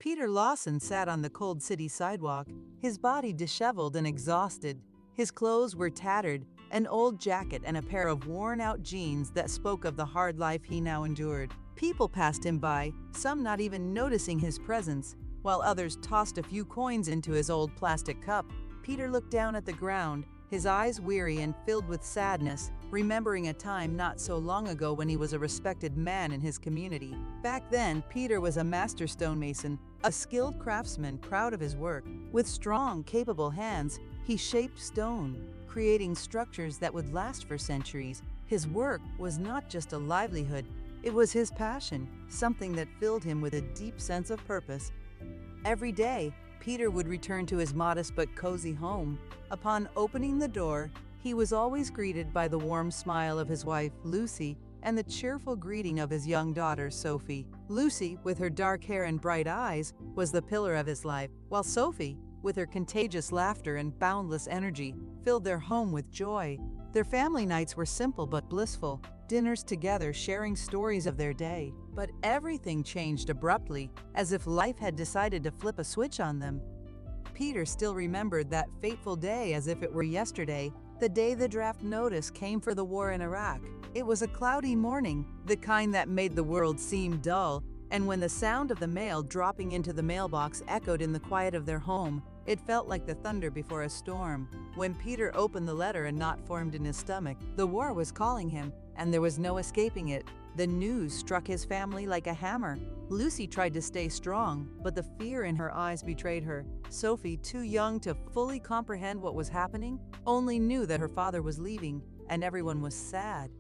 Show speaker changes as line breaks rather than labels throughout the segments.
Peter Lawson sat on the cold city sidewalk, his body disheveled and exhausted. His clothes were tattered, an old jacket and a pair of worn-out jeans that spoke of the hard life he now endured. People passed him by, some not even noticing his presence, while others tossed a few coins into his old plastic cup. Peter looked down at the ground, his eyes weary and filled with sadness, remembering a time not so long ago when he was a respected man in his community. Back then, Peter was a master stonemason, a skilled craftsman proud of his work. With strong, capable hands, he shaped stone, creating structures that would last for centuries. His work was not just a livelihood, it was his passion, something that filled him with a deep sense of purpose. Every day, Peter would return to his modest but cozy home. Upon opening the door, he was always greeted by the warm smile of his wife, Lucy, and the cheerful greeting of his young daughter, Sophie. Lucy, with her dark hair and bright eyes, was the pillar of his life, while Sophie, with her contagious laughter and boundless energy, filled their home with joy. Their family nights were simple but blissful, dinners together sharing stories of their day. But everything changed abruptly, as if life had decided to flip a switch on them. Peter still remembered that fateful day as if it were yesterday, the day the draft notice came for the war in Iraq. It was a cloudy morning, the kind that made the world seem dull, and when the sound of the mail dropping into the mailbox echoed in the quiet of their home, it felt like the thunder before a storm. When Peter opened the letter, a knot formed in his stomach. The war was calling him, and there was no escaping it. The news struck his family like a hammer. Lucy tried to stay strong, but the fear in her eyes betrayed her. Sophie, too young to fully comprehend what was happening, only knew that her father was leaving, and everyone was sad.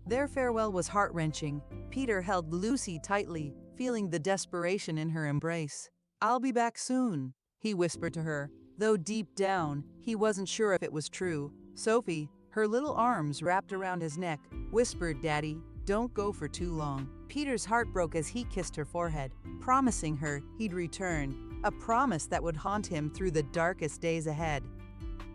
Their farewell was heart-wrenching. Peter held Lucy tightly, feeling the desperation in her embrace. "I'll be back soon," he whispered to her, though deep down, he wasn't sure if it was true. Sophie, her little arms wrapped around his neck, whispered, "Daddy, don't go for too long." Peter's heart broke as he kissed her forehead, promising her he'd return, a promise that would haunt him through the darkest days ahead.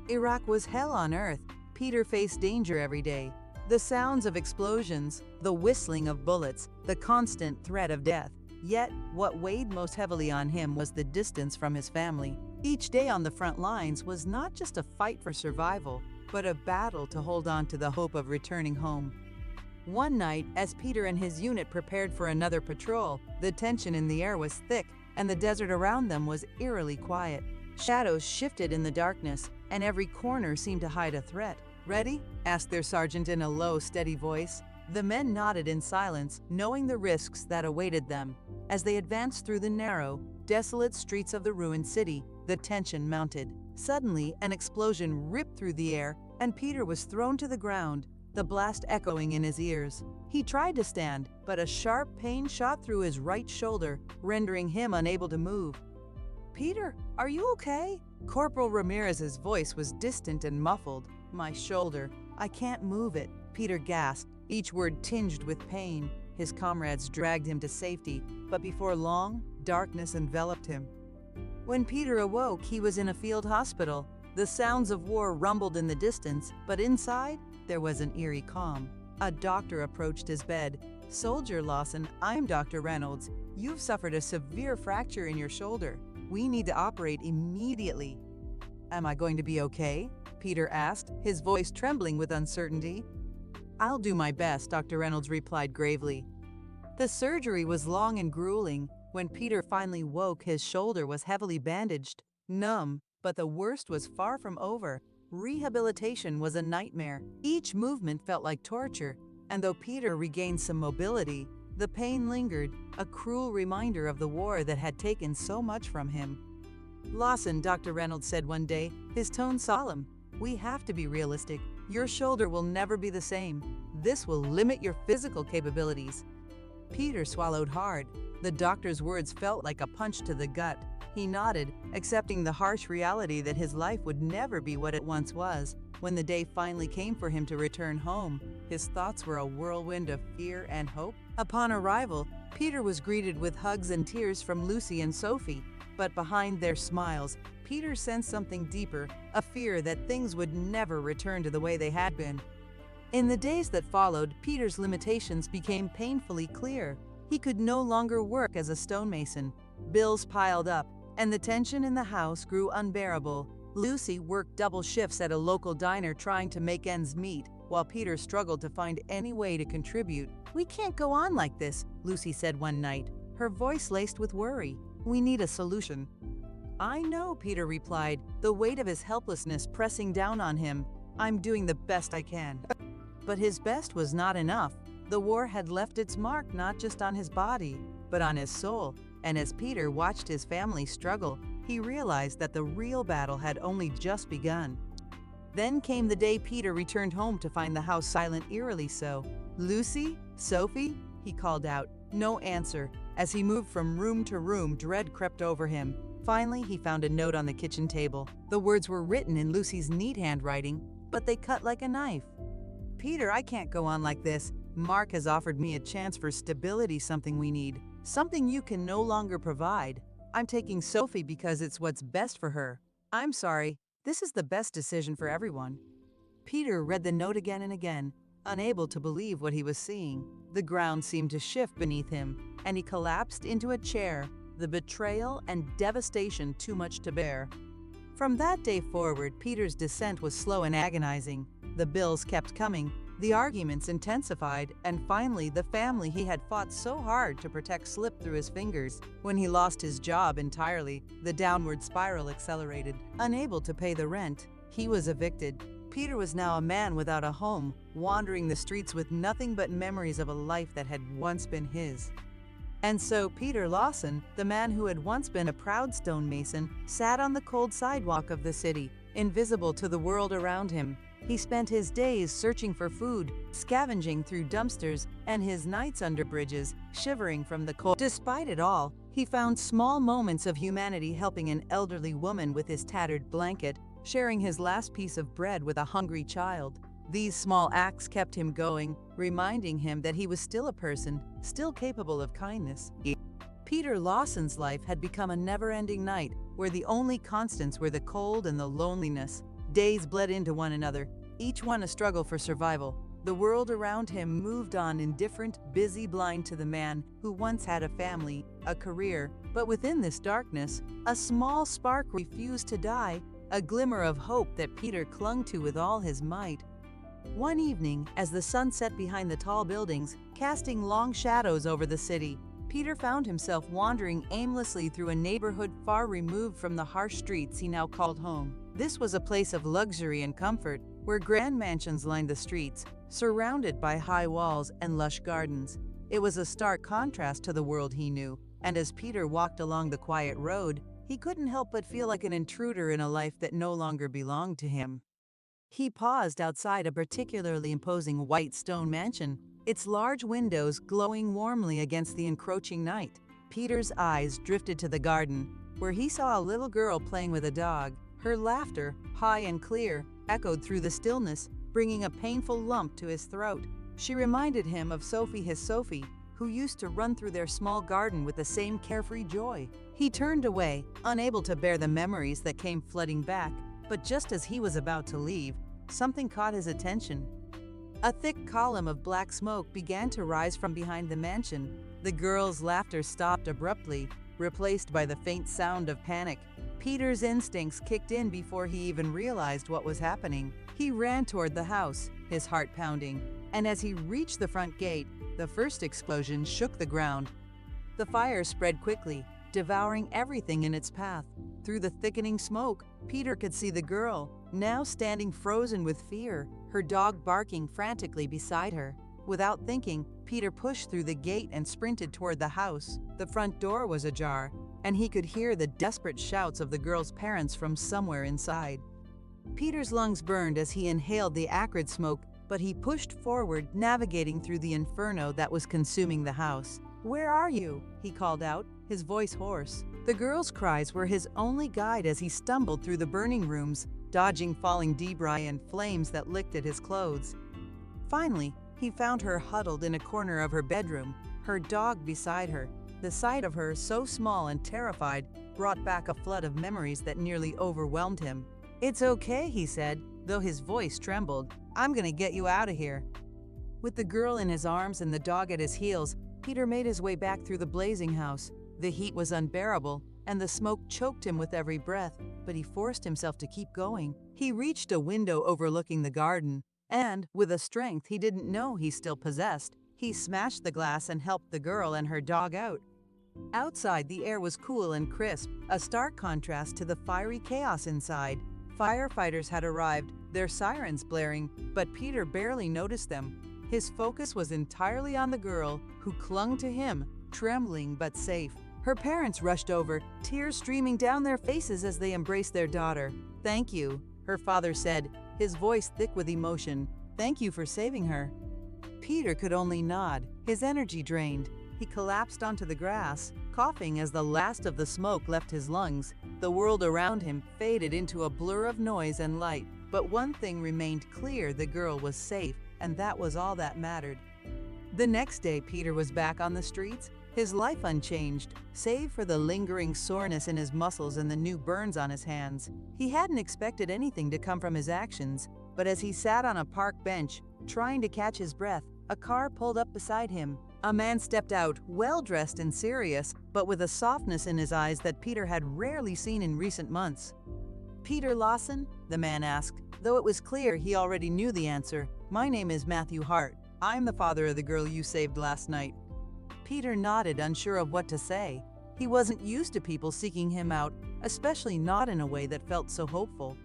Iraq was hell on earth. Peter faced danger every day. The sounds of explosions, the whistling of bullets, the constant threat of death. Yet, what weighed most heavily on him was the distance from his family. Each day on the front lines was not just a fight for survival, but a battle to hold on to the hope of returning home. One night, as Peter and his unit prepared for another patrol, the tension in the air was thick, and the desert around them was eerily quiet. Shadows shifted in the darkness, and every corner seemed to hide a threat. "Ready?" asked their sergeant in a low, steady voice. The men nodded in silence, knowing the risks that awaited them. As they advanced through the narrow, desolate streets of the ruined city, the tension mounted. Suddenly, an explosion ripped through the air, and Peter was thrown to the ground, the blast echoing in his ears. He tried to stand, but a sharp pain shot through his right shoulder, rendering him unable to move. "Peter, are you okay?" Corporal Ramirez's voice was distant and muffled. "My shoulder. I can't move it," Peter gasped, each word tinged with pain. His comrades dragged him to safety, but before long, darkness enveloped him. When Peter awoke, he was in a field hospital. The sounds of war rumbled in the distance, but inside, there was an eerie calm. A doctor approached his bed. "Soldier Lawson, I'm Dr. Reynolds. You've suffered a severe fracture in your shoulder. We need to operate immediately." "Am I going to be okay?" Peter asked, his voice trembling with uncertainty. "I'll do my best," Dr. Reynolds replied gravely. The surgery was long and grueling. When Peter finally woke, his shoulder was heavily bandaged, numb, but the worst was far from over. Rehabilitation was a nightmare. Each movement felt like torture, and though Peter regained some mobility, the pain lingered, a cruel reminder of the war that had taken so much from him. "Lawson," Dr. Reynolds said one day, his tone solemn, "we have to be realistic. Your shoulder will never be the same. This will limit your physical capabilities." Peter swallowed hard. The doctor's words felt like a punch to the gut. He nodded, accepting the harsh reality that his life would never be what it once was. When the day finally came for him to return home, his thoughts were a whirlwind of fear and hope. Upon arrival, Peter was greeted with hugs and tears from Lucy and Sophie, but behind their smiles, Peter sensed something deeper, a fear that things would never return to the way they had been. In the days that followed, Peter's limitations became painfully clear. He could no longer work as a stonemason. Bills piled up, and the tension in the house grew unbearable. Lucy worked double shifts at a local diner trying to make ends meet, while Peter struggled to find any way to contribute. "We can't go on like this," Lucy said one night, her voice laced with worry. "We need a solution." "I know," Peter replied, the weight of his helplessness pressing down on him. "I'm doing the best I can." But his best was not enough. The war had left its mark not just on his body, but on his soul, and as Peter watched his family struggle, he realized that the real battle had only just begun. Then came the day Peter returned home to find the house silent, eerily so. "Lucy? Sophie?" he called out. No answer. As he moved from room to room, dread crept over him. Finally, he found a note on the kitchen table. The words were written in Lucy's neat handwriting, but they cut like a knife. "Peter, I can't go on like this. Mark has offered me a chance for stability, something we need. Something you can no longer provide. I'm taking Sophie because it's what's best for her. I'm sorry. This is the best decision for everyone." Peter read the note again and again, unable to believe what he was seeing. The ground seemed to shift beneath him, and he collapsed into a chair, the betrayal and devastation too much to bear. From that day forward, Peter's descent was slow and agonizing. The bills kept coming, the arguments intensified, and finally the family he had fought so hard to protect slipped through his fingers. When he lost his job entirely, the downward spiral accelerated. Unable to pay the rent, he was evicted. Peter was now a man without a home, wandering the streets with nothing but memories of a life that had once been his. And so Peter Lawson, the man who had once been a proud stonemason, sat on the cold sidewalk of the city, invisible to the world around him. He spent his days searching for food, scavenging through dumpsters, and his nights under bridges, shivering from the cold. Despite it all, he found small moments of humanity, helping an elderly woman with his tattered blanket, sharing his last piece of bread with a hungry child. These small acts kept him going, reminding him that he was still a person, still capable of kindness. Peter Lawson's life had become a never-ending night, where the only constants were the cold and the loneliness. Days bled into one another, each one a struggle for survival. The world around him moved on, indifferent, busy, blind to the man who once had a family, a career. But within this darkness, a small spark refused to die, a glimmer of hope that Peter clung to with all his might. One evening, as the sun set behind the tall buildings, casting long shadows over the city, Peter found himself wandering aimlessly through a neighborhood far removed from the harsh streets he now called home. This was a place of luxury and comfort, where grand mansions lined the streets, surrounded by high walls and lush gardens. It was a stark contrast to the world he knew, and as Peter walked along the quiet road, he couldn't help but feel like an intruder in a life that no longer belonged to him. He paused outside a particularly imposing white stone mansion, its large windows glowing warmly against the encroaching night. Peter's eyes drifted to the garden, where he saw a little girl playing with a dog. Her laughter, high and clear, echoed through the stillness, bringing a painful lump to his throat. She reminded him of Sophie, his Sophie, who used to run through their small garden with the same carefree joy. He turned away, unable to bear the memories that came flooding back, but just as he was about to leave, something caught his attention. A thick column of black smoke began to rise from behind the mansion. The girl's laughter stopped abruptly, replaced by the faint sound of panic. Peter's instincts kicked in before he even realized what was happening. He ran toward the house, his heart pounding, and as he reached the front gate, the first explosion shook the ground. The fire spread quickly, devouring everything in its path. Through the thickening smoke, Peter could see the girl, now standing frozen with fear, her dog barking frantically beside her. Without thinking, Peter pushed through the gate and sprinted toward the house. The front door was ajar, and he could hear the desperate shouts of the girl's parents from somewhere inside. Peter's lungs burned as he inhaled the acrid smoke, but he pushed forward, navigating through the inferno that was consuming the house. "Where are you?" he called out, his voice hoarse. The girl's cries were his only guide as he stumbled through the burning rooms, dodging falling debris and flames that licked at his clothes. Finally, he found her huddled in a corner of her bedroom, her dog beside her. The sight of her, so small and terrified, brought back a flood of memories that nearly overwhelmed him. "It's okay," he said, though his voice trembled. "I'm gonna get you out of here." With the girl in his arms and the dog at his heels, Peter made his way back through the blazing house. The heat was unbearable, and the smoke choked him with every breath, but he forced himself to keep going. He reached a window overlooking the garden, and, with a strength he didn't know he still possessed, he smashed the glass and helped the girl and her dog out. Outside, the air was cool and crisp, a stark contrast to the fiery chaos inside. Firefighters had arrived, their sirens blaring, but Peter barely noticed them. His focus was entirely on the girl, who clung to him, trembling but safe. Her parents rushed over, tears streaming down their faces as they embraced their daughter. "Thank you," her father said, his voice thick with emotion. "Thank you for saving her." Peter could only nod, his energy drained. He collapsed onto the grass, coughing as the last of the smoke left his lungs. The world around him faded into a blur of noise and light, but one thing remained clear: the girl was safe, and that was all that mattered. The next day, Peter was back on the streets, his life unchanged, save for the lingering soreness in his muscles and the new burns on his hands. He hadn't expected anything to come from his actions, but as he sat on a park bench, trying to catch his breath, a car pulled up beside him. A man stepped out, well-dressed and serious, but with a softness in his eyes that Peter had rarely seen in recent months. "Peter Lawson?" the man asked, though it was clear he already knew the answer. "My name is Matthew Hart. I'm the father of the girl you saved last night." Peter nodded, unsure of what to say. He wasn't used to people seeking him out, especially not in a way that felt so hopeful.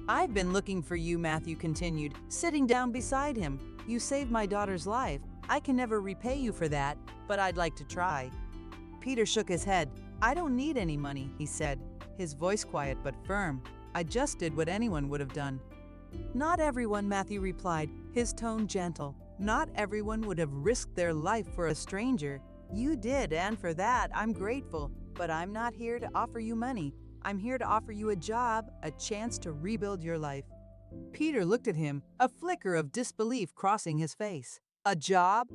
"I've been looking for you," Matthew continued, sitting down beside him. "You saved my daughter's life. I can never repay you for that, but I'd like to try." Peter shook his head. "I don't need any money," he said, his voice quiet but firm. "I just did what anyone would have done." "Not everyone," Matthew replied, his tone gentle. "Not everyone would have risked their life for a stranger. You did, and for that, I'm grateful. But I'm not here to offer you money. I'm here to offer you a job, a chance to rebuild your life." Peter looked at him, a flicker of disbelief crossing his face. "A job?"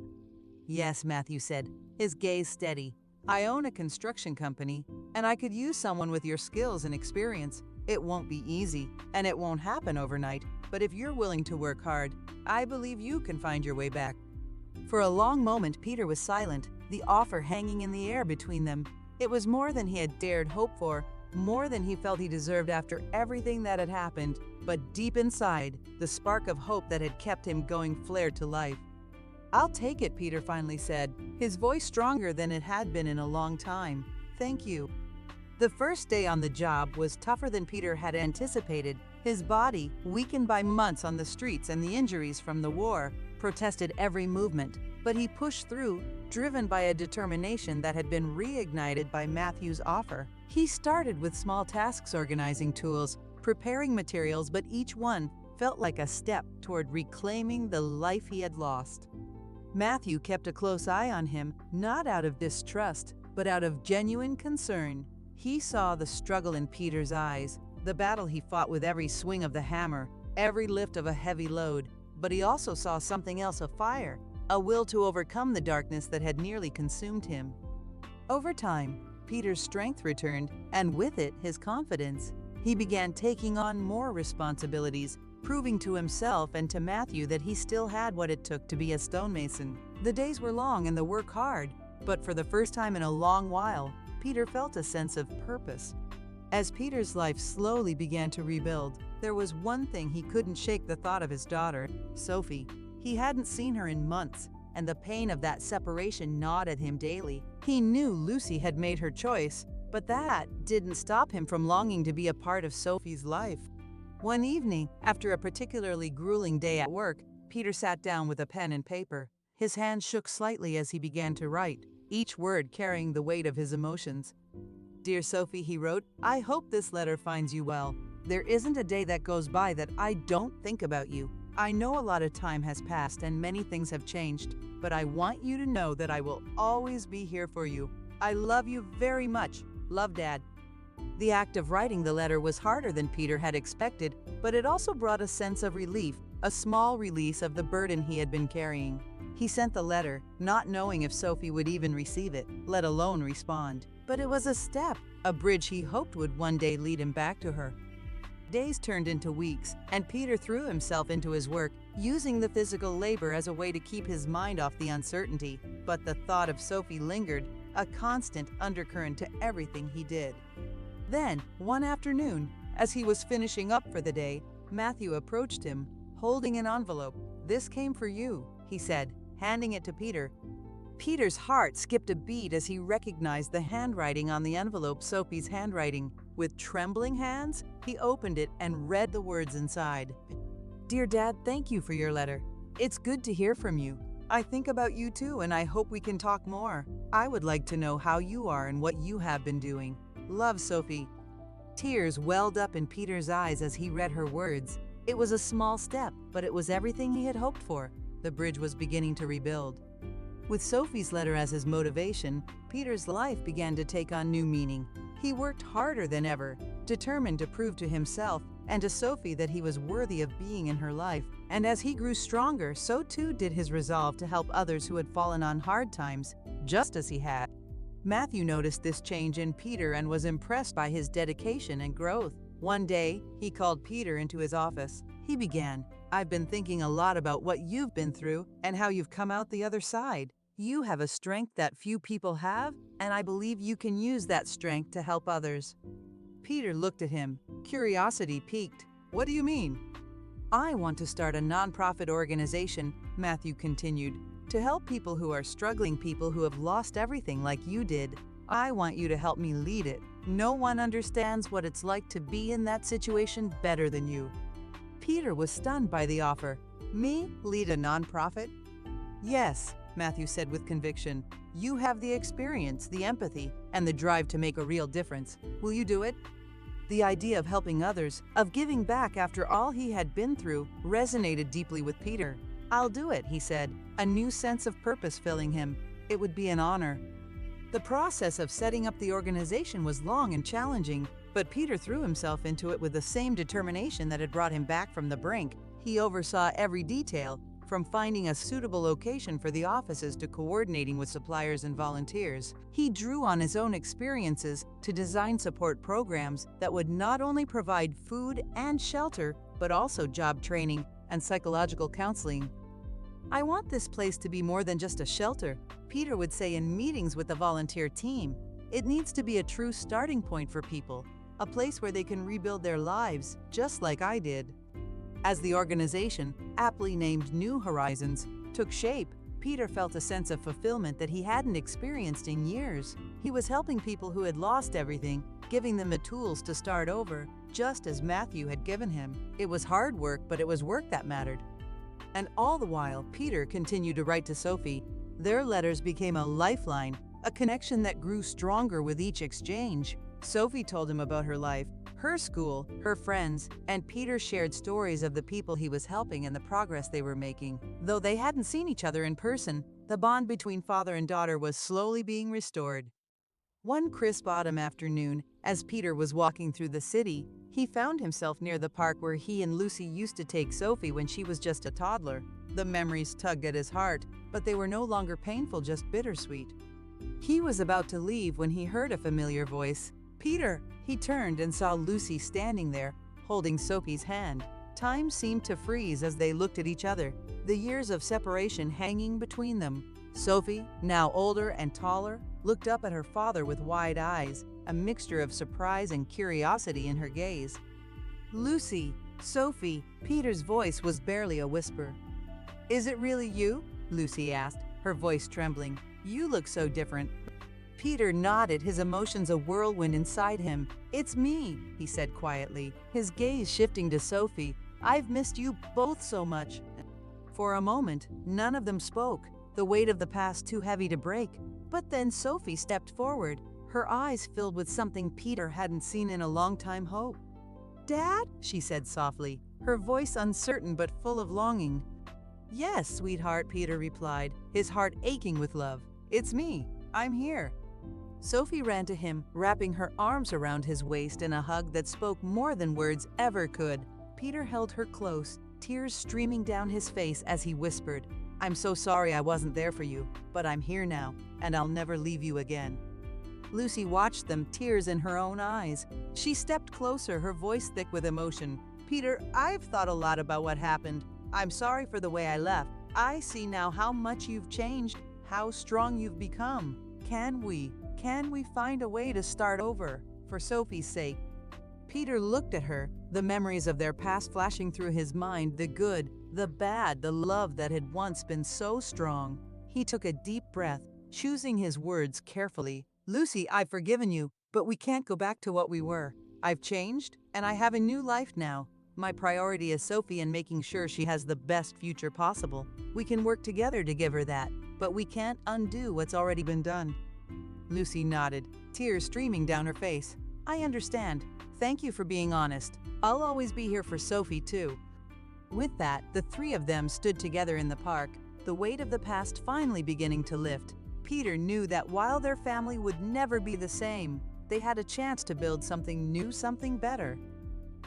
"Yes," Matthew said, his gaze steady. "I own a construction company, and I could use someone with your skills and experience. It won't be easy, and it won't happen overnight, but if you're willing to work hard, I believe you can find your way back." For a long moment, Peter was silent, the offer hanging in the air between them. It was more than he had dared hope for, more than he felt he deserved after everything that had happened, but deep inside, the spark of hope that had kept him going flared to life. "I'll take it," Peter finally said, his voice stronger than it had been in a long time. "Thank you." The first day on the job was tougher than Peter had anticipated. His body, weakened by months on the streets and the injuries from the war, protested every movement, but he pushed through, driven by a determination that had been reignited by Matthew's offer. He started with small tasks, organizing tools, preparing materials, but each one felt like a step toward reclaiming the life he had lost. Matthew kept a close eye on him, not out of distrust, but out of genuine concern. He saw the struggle in Peter's eyes, the battle he fought with every swing of the hammer, every lift of a heavy load, but he also saw something else, a fire, a will to overcome the darkness that had nearly consumed him. Over time, Peter's strength returned, and with it, his confidence. He began taking on more responsibilities, proving to himself and to Matthew that he still had what it took to be a stonemason. The days were long and the work hard, but for the first time in a long while, Peter felt a sense of purpose. As Peter's life slowly began to rebuild, there was one thing he couldn't shake: the thought of his daughter, Sophie. He hadn't seen her in months, and the pain of that separation gnawed at him daily. He knew Lucy had made her choice, but that didn't stop him from longing to be a part of Sophie's life. One evening, after a particularly grueling day at work, Peter sat down with a pen and paper. His hand shook slightly as he began to write, each word carrying the weight of his emotions. "Dear Sophie," he wrote, "I hope this letter finds you well. There isn't a day that goes by that I don't think about you. I know a lot of time has passed and many things have changed, but I want you to know that I will always be here for you. I love you very much. Love, Dad." The act of writing the letter was harder than Peter had expected, but it also brought a sense of relief, a small release of the burden he had been carrying. He sent the letter, not knowing if Sophie would even receive it, let alone respond. But it was a step, a bridge he hoped would one day lead him back to her. Days turned into weeks, and Peter threw himself into his work, using the physical labor as a way to keep his mind off the uncertainty. But the thought of Sophie lingered, a constant undercurrent to everything he did. Then, one afternoon, as he was finishing up for the day, Matthew approached him, holding an envelope. "This came for you," he said, handing it to Peter. Peter's heart skipped a beat as he recognized the handwriting on the envelope, Sophie's handwriting. With trembling hands, he opened it and read the words inside. "Dear Dad, thank you for your letter. It's good to hear from you. I think about you too, and I hope we can talk more. I would like to know how you are and what you have been doing. Love, Sophie." Tears welled up in Peter's eyes as he read her words. It was a small step, but it was everything he had hoped for. The bridge was beginning to rebuild. With Sophie's letter as his motivation, Peter's life began to take on new meaning. He worked harder than ever, determined to prove to himself and to Sophie that he was worthy of being in her life. And as he grew stronger, so too did his resolve to help others who had fallen on hard times, just as he had. Matthew noticed this change in Peter and was impressed by his dedication and growth. One day, he called Peter into his office. He began, "I've been thinking a lot about what you've been through and how you've come out the other side. You have a strength that few people have, and I believe you can use that strength to help others." Peter looked at him, curiosity piqued. "What do you mean?" "I want to start a nonprofit organization," Matthew continued, "to help people who are struggling, people who have lost everything like you did. I want you to help me lead it. No one understands what it's like to be in that situation better than you." Peter was stunned by the offer. "Me? Lead a nonprofit?" "Yes," Matthew said with conviction. "You have the experience, the empathy, and the drive to make a real difference. Will you do it?" The idea of helping others, of giving back after all he had been through, resonated deeply with Peter. "I'll do it," he said, a new sense of purpose filling him. It would be an honor. The process of setting up the organization was long and challenging, but Peter threw himself into it with the same determination that had brought him back from the brink. He oversaw every detail, from finding a suitable location for the offices to coordinating with suppliers and volunteers. He drew on his own experiences to design support programs that would not only provide food and shelter, but also job training and psychological counseling. "I want this place to be more than just a shelter," Peter would say in meetings with the volunteer team. "It needs to be a true starting point for people, a place where they can rebuild their lives, just like I did." As the organization, aptly named New Horizons, took shape, Peter felt a sense of fulfillment that he hadn't experienced in years. He was helping people who had lost everything, giving them the tools to start over, just as Matthew had given him. It was hard work, but it was work that mattered. And all the while, Peter continued to write to Sophie. Their letters became a lifeline, a connection that grew stronger with each exchange. Sophie told him about her life, her school, her friends, and Peter shared stories of the people he was helping and the progress they were making. Though they hadn't seen each other in person, the bond between father and daughter was slowly being restored. One crisp autumn afternoon, as Peter was walking through the city, he found himself near the park where he and Lucy used to take Sophie when she was just a toddler. The memories tugged at his heart, but they were no longer painful, just bittersweet. He was about to leave when he heard a familiar voice. "Peter!" He turned and saw Lucy standing there, holding Sophie's hand. Time seemed to freeze as they looked at each other, the years of separation hanging between them. Sophie, now older and taller, looked up at her father with wide eyes, a mixture of surprise and curiosity in her gaze. "Lucy, Sophie," Peter's voice was barely a whisper. "Is it really you?" Lucy asked, her voice trembling. "You look so different." Peter nodded, his emotions a whirlwind inside him. "It's me," he said quietly, his gaze shifting to Sophie. "I've missed you both so much." For a moment, none of them spoke, the weight of the past too heavy to break. But then Sophie stepped forward, her eyes filled with something Peter hadn't seen in a long time. "Hope." "Dad?" she said softly, her voice uncertain but full of longing. "Yes, sweetheart," Peter replied, his heart aching with love. "It's me. I'm here." Sophie ran to him, wrapping her arms around his waist in a hug that spoke more than words ever could. Peter held her close, tears streaming down his face as he whispered, "I'm so sorry I wasn't there for you, but I'm here now, and I'll never leave you again." Lucy watched them, tears in her own eyes. She stepped closer, her voice thick with emotion. "Peter, I've thought a lot about what happened. I'm sorry for the way I left. I see now how much you've changed, how strong you've become. Can we find a way to start over, for Sophie's sake? Peter looked at her, the memories of their past flashing through his mind, the good, the bad, the love that had once been so strong. He took a deep breath, choosing his words carefully. Lucy, I've forgiven you, but we can't go back to what we were. I've changed, and I have a new life now. My priority is Sophie and making sure she has the best future possible. We can work together to give her that, but we can't undo what's already been done. Lucy nodded, tears streaming down her face. I understand. Thank you for being honest. I'll always be here for Sophie, too. With that, the three of them stood together in the park, the weight of the past finally beginning to lift. Peter knew that while their family would never be the same, they had a chance to build something new, something better.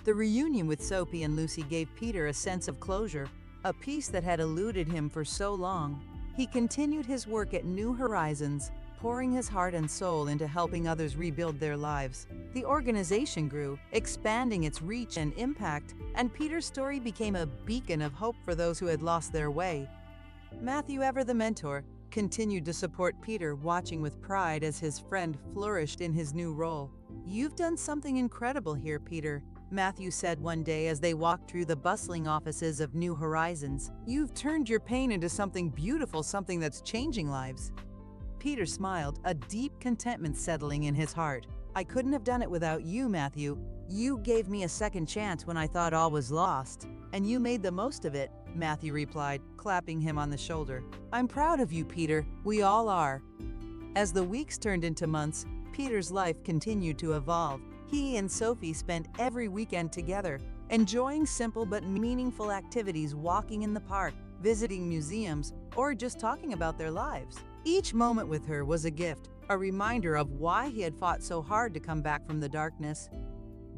The reunion with Sophie and Lucy gave Peter a sense of closure, a peace that had eluded him for so long. He continued his work at New Horizons, pouring his heart and soul into helping others rebuild their lives. The organization grew, expanding its reach and impact, and Peter's story became a beacon of hope for those who had lost their way. Matthew, ever the mentor, continued to support Peter, watching with pride as his friend flourished in his new role. You've done something incredible here, Peter, Matthew said one day as they walked through the bustling offices of New Horizons. You've turned your pain into something beautiful, something that's changing lives. Peter smiled, a deep contentment settling in his heart. I couldn't have done it without you, Matthew. You gave me a second chance when I thought all was lost, and you made the most of it, Matthew replied, clapping him on the shoulder. I'm proud of you, Peter. We all are. As the weeks turned into months, Peter's life continued to evolve. He and Sophie spent every weekend together, enjoying simple but meaningful activities, walking in the park, visiting museums, or just talking about their lives. Each moment with her was a gift, a reminder of why he had fought so hard to come back from the darkness.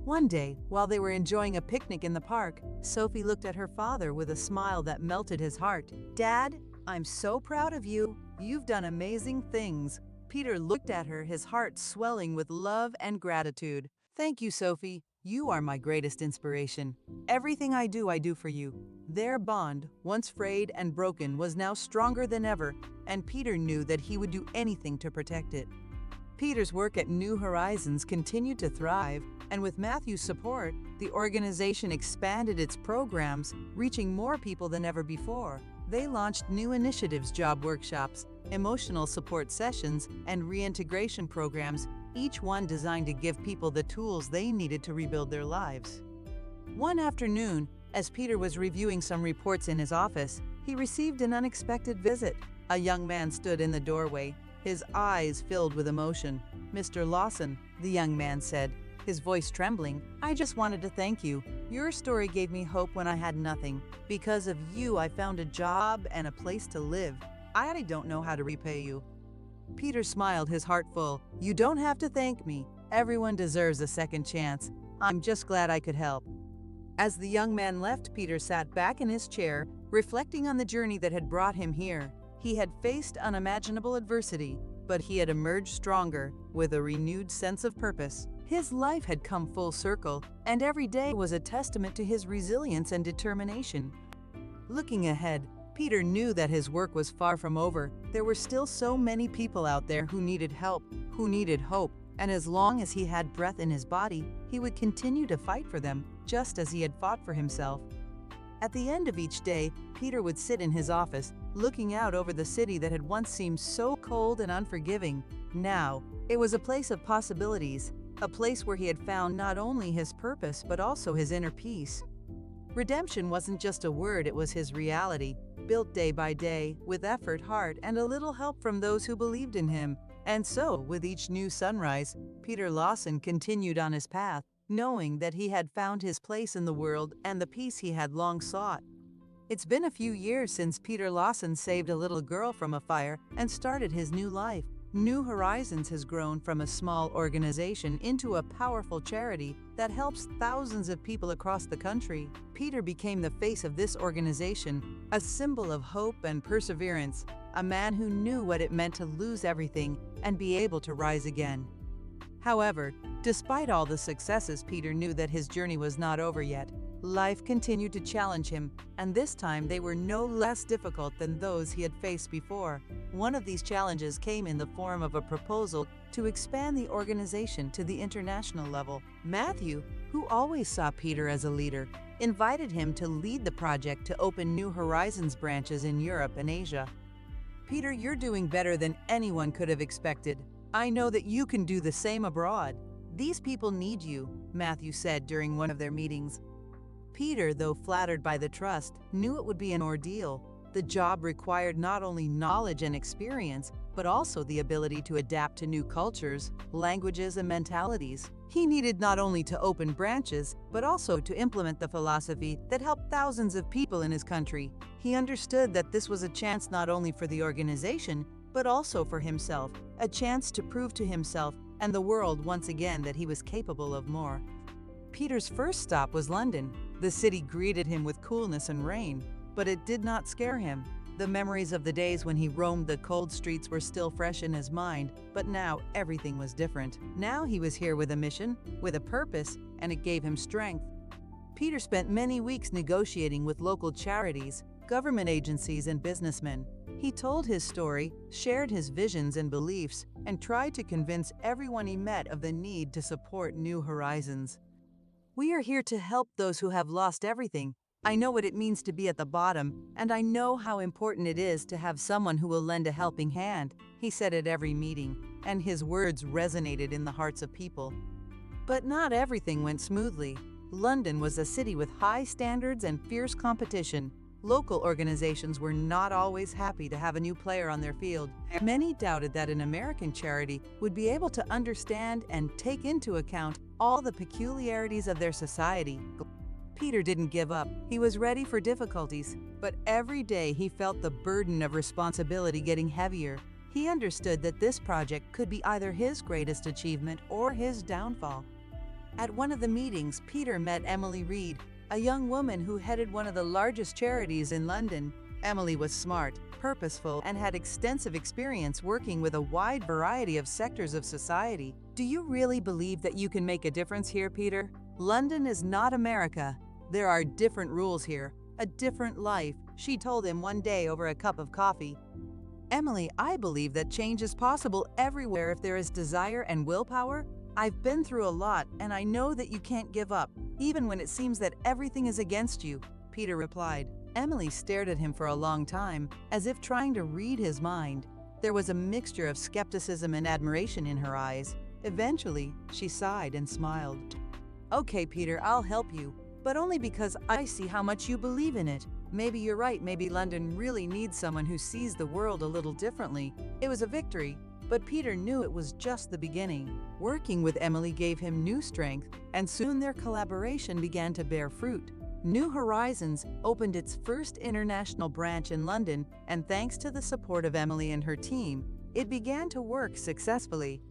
One day, while they were enjoying a picnic in the park, Sophie looked at her father with a smile that melted his heart. Dad, I'm so proud of you. You've done amazing things. Peter looked at her, his heart swelling with love and gratitude. Thank you, Sophie. You are my greatest inspiration. Everything I do for you. Their bond, once frayed and broken, was now stronger than ever, and Peter knew that he would do anything to protect it. Peter's work at New Horizons continued to thrive, and with Matthew's support, the organization expanded its programs, reaching more people than ever before. They launched new initiatives, job workshops, emotional support sessions, and reintegration programs, each one designed to give people the tools they needed to rebuild their lives. One afternoon, as Peter was reviewing some reports in his office, he received an unexpected visit. A young man stood in the doorway, his eyes filled with emotion. Mr. Lawson, the young man said, his voice trembling, I just wanted to thank you. Your story gave me hope when I had nothing. Because of you, I found a job and a place to live. I don't know how to repay you. Peter smiled, his heart full. You don't have to thank me. Everyone deserves a second chance. I'm just glad I could help. As the young man left, Peter sat back in his chair, reflecting on the journey that had brought him here. He had faced unimaginable adversity, but he had emerged stronger, with a renewed sense of purpose. His life had come full circle, and every day was a testament to his resilience and determination. Looking ahead, Peter knew that his work was far from over. There were still so many people out there who needed help, who needed hope, and as long as he had breath in his body, he would continue to fight for them, just as he had fought for himself. At the end of each day, Peter would sit in his office, looking out over the city that had once seemed so cold and unforgiving. Now, it was a place of possibilities, a place where he had found not only his purpose but also his inner peace. Redemption wasn't just a word, it was his reality, built day by day, with effort, heart, and a little help from those who believed in him. And so, with each new sunrise, Peter Lawson continued on his path, knowing that he had found his place in the world and the peace he had long sought. It's been a few years since Peter Lawson saved a little girl from a fire and started his new life. New Horizons has grown from a small organization into a powerful charity that helps thousands of people across the country. Peter became the face of this organization, a symbol of hope and perseverance, a man who knew what it meant to lose everything and be able to rise again. However, despite all the successes, Peter knew that his journey was not over yet. Life continued to challenge him, and this time they were no less difficult than those he had faced before. One of these challenges came in the form of a proposal to expand the organization to the international level. Matthew, who always saw Peter as a leader, invited him to lead the project to open New Horizons branches in Europe and Asia. Peter, you're doing better than anyone could have expected. I know that you can do the same abroad. These people need you, Matthew said during one of their meetings. Peter, though flattered by the trust, knew it would be an ordeal. The job required not only knowledge and experience, but also the ability to adapt to new cultures, languages, and mentalities. He needed not only to open branches, but also to implement the philosophy that helped thousands of people in his country. He understood that this was a chance not only for the organization, but also for himself, a chance to prove to himself and the world once again that he was capable of more. Peter's first stop was London. The city greeted him with coolness and rain, but it did not scare him. The memories of the days when he roamed the cold streets were still fresh in his mind, but now everything was different. Now he was here with a mission, with a purpose, and it gave him strength. Peter spent many weeks negotiating with local charities, government agencies, and businessmen. He told his story, shared his visions and beliefs, and tried to convince everyone he met of the need to support New Horizons. We are here to help those who have lost everything. I know what it means to be at the bottom, and I know how important it is to have someone who will lend a helping hand, he said at every meeting, and his words resonated in the hearts of people. But not everything went smoothly. London was a city with high standards and fierce competition. Local organizations were not always happy to have a new player on their field. Many doubted that an American charity would be able to understand and take into account all the peculiarities of their society. Peter didn't give up. He was ready for difficulties, but every day he felt the burden of responsibility getting heavier. He understood that this project could be either his greatest achievement or his downfall. At one of the meetings, Peter met Emily Reed, a young woman who headed one of the largest charities in London. Emily was smart, purposeful, and had extensive experience working with a wide variety of sectors of society. Do you really believe that you can make a difference here, Peter? London is not America. There are different rules here, a different life, she told him one day over a cup of coffee. Emily, I believe that change is possible everywhere if there is desire and willpower. I've been through a lot, and I know that you can't give up, even when it seems that everything is against you, Peter replied. Emily stared at him for a long time, as if trying to read his mind. There was a mixture of skepticism and admiration in her eyes. Eventually, she sighed and smiled. Okay, Peter, I'll help you, but only because I see how much you believe in it. Maybe you're right, maybe London really needs someone who sees the world a little differently. It was a victory, but Peter knew it was just the beginning. Working with Emily gave him new strength, and soon their collaboration began to bear fruit. New Horizons opened its first international branch in London, and thanks to the support of Emily and her team, it began to work successfully.